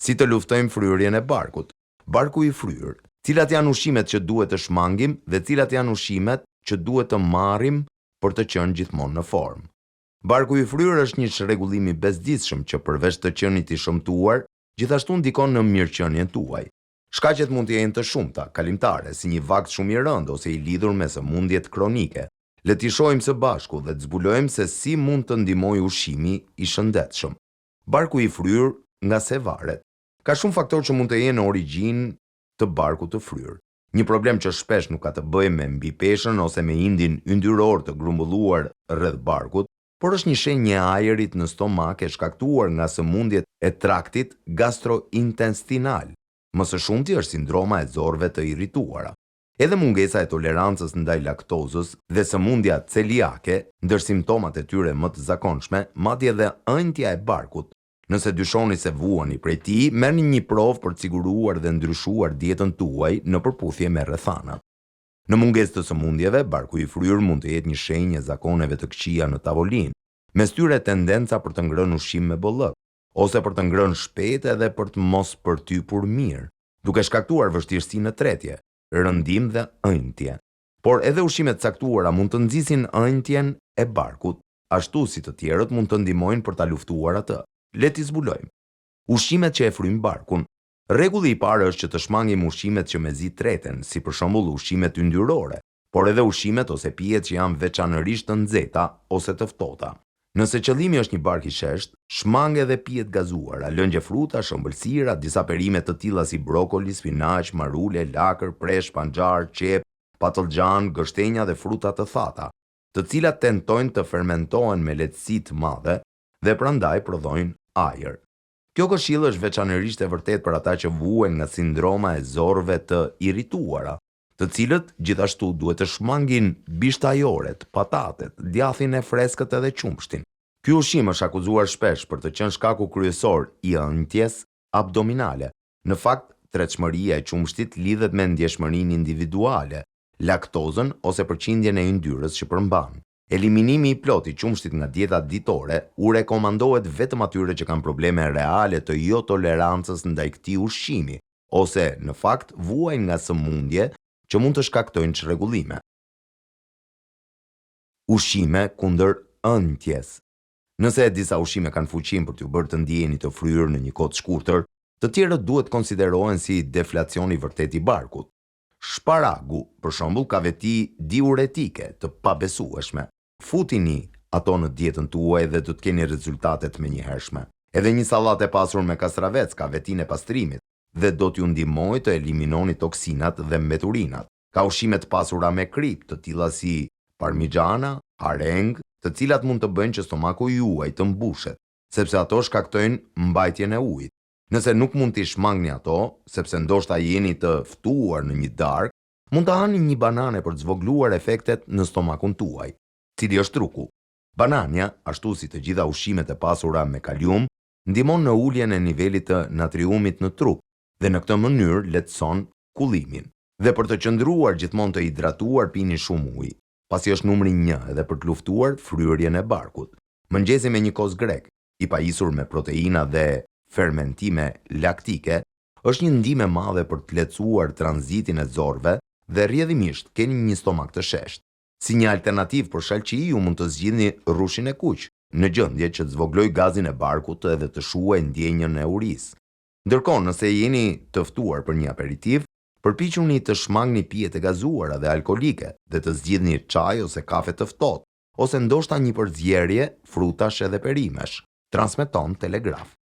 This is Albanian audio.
Si të luftojmë fryrjen e barkut? Barku i fryrë. Cilat janë ushqimet që duhet të shmangim dhe cilat janë ushqimet që duhet të marrim për të qenë gjithmonë në formë. Barku i fryrë është një çrregullim i bezdisshëm që përveç të qenit i shëmtuar, gjithashtu ndikon në mirëqenien tuaj. Shkaqet mund të jenë të shumta, kalimtare, si një vakt shumë i rëndë ose i lidhur me sëmundjet kronike. Le t'i shohim së bashku dhe të zbulojmë se si mund të ndihmojë ushqimi i shëndetshëm. Barku i fryrë nga se varet. Ka shumë faktorë që mund të jenë në origjinë të barkut të fryrë. Një problem që shpesh nuk ka të bëjë me mbipeshën ose me indin yndyror të grumbulluar rreth barkut, por është një shenjë e ajrit në stomak e shkaktuar nga sëmundjet e traktit gastrointestinal. Më së shumti është sindroma e zorëve të irrituara. Edhe mungesa e tolerancës ndaj laktozës dhe sëmundja celiake, ndër simptomat e tyre më të zakonshme, madje edhe ëndja e barkut. Nëse dyshoni se vuani prej tij, merrni një provë për të siguruar dhe ndryshuar dietën tuaj në përputhje me rrethanat. Në mungesë të sëmundjeve, barku i fryrë mund të jetë një shenjë e zakoneve të këqija në tavolinë, mes tyre tendenca për të ngrënë ushqim me bollëk, ose për të ngrënë shpejt edhe për të mos përtypur mirë, duke shkaktuar vështirësi në tretje, rëndim dhe ëndje. Por edhe ushqimet caktuara mund të nxisin ëndjen e barkut, ashtu si të tjerët mund të ndihmojnë për ta luftuar atë. Le t'i zbulojmë. Ushqimet që e fryjnë barkun. Rregulli i parë është që të shmangim ushqimet që mezi treten, si për shembull ushqimet yndyrore, por edhe ushqimet ose pijet që janë veçanërisht të nxehta ose të ftohta. Nëse qëllimi është një bark i sheshtë, shmang edhe pijet gazuara, lëngje fruta, ëmbëlsira, disa perime të tilla si brokoli, spinaq, marule, lakër, presh, panxar, qep, patlıxhan, gështenja dhe fruta të thata, të cilat tentojnë të fermentohen me lehtësi të madhe dhe prandaj prodhojnë ajër. Kjo këshill është veçanërisht e vërtet për ata që vuajnë nga sindroma e zorëve të irrituara, të cilët gjithashtu duhet të shmangin bishtajoret, patatet, djathin e freskët edhe qumshtin. Ky ushqim është akuzuar shpesh për të qenë shkaku kryesor i ëndjes abdominale. Në fakt, tretshmëria e qumshtit lidhet me ndjeshmërinë individuale, laktozën ose përqindjen e yndyrës që përmban. Eliminimi i plotë i qumshtit nga dieta ditore u rekomandohet vetëm atyre që kanë probleme reale të jo tolerancës ndaj këtij ushqimi, ose në fakt vuajnë nga sëmundje që mund të shkaktojnë çrregullime. Ushqime kundër ëndjes. Nëse disa ushqime kanë fuqinë për t'ju bërë të ndjeheni të fryrë në një kohë të shkurtër, të tjerët duhet konsiderohen si deflacion i vërtet i barkut. Shparagu, për shembull, ka veti diuretike të pabesueshme. Futini ato në dietën tuaj dhe do të keni rezultate të menjëhershme. Edhe një sallatë e pasur me kastravec ka vetinë e pastrimit dhe do t'ju ndihmojë të eliminoni toksinat dhe mbeturinat. Ka ushqime të pasura me krip, të tilla si parmigiana, hareng, të cilat mund të bëjnë që stomaku juaj të mbushet, sepse ato shkaktojnë mbajtjen e ujit. Nëse nuk mund t'i shmangni ato, sepse ndoshta jeni të ftuar në një darkë, mund të hani një banane për të zvogluar efektet në stomakun tuaj. Cili është truku? Banania, ashtu si të gjitha ushqimet e pasura me kalium, ndihmon në uljen e nivelit të natriumit në trup dhe në këtë mënyrë lehtëson kullimin. Dhe për të qëndruar gjithmonë të hidratuar pini shumë ujë, pasi është numri 1 edhe për të luftuar fryrjen e barkut. Mëngjesi me një kos grek, i pajisur me proteina dhe fermentime laktike, është një ndihmë e madhe për të lehtësuar tranzitin e zorëve dhe rrjedhimisht keni një stomak të sheshtë. Si një alternativë për shalqi, ju mund të zgjidhni rrushin e kuq, në gjendje që të zvogloj gazin e barkut edhe të shuajë ndjenjën e urisë. Ndërkohë, nëse jeni të ftuar për një aperitiv, përpiquni të shmangni pijet e gazuara dhe alkolike dhe të zgjidhni çaj ose kafe të ftohtë, ose ndoshta një përzierje frutash edhe perimesh. Transmeton Telegraf.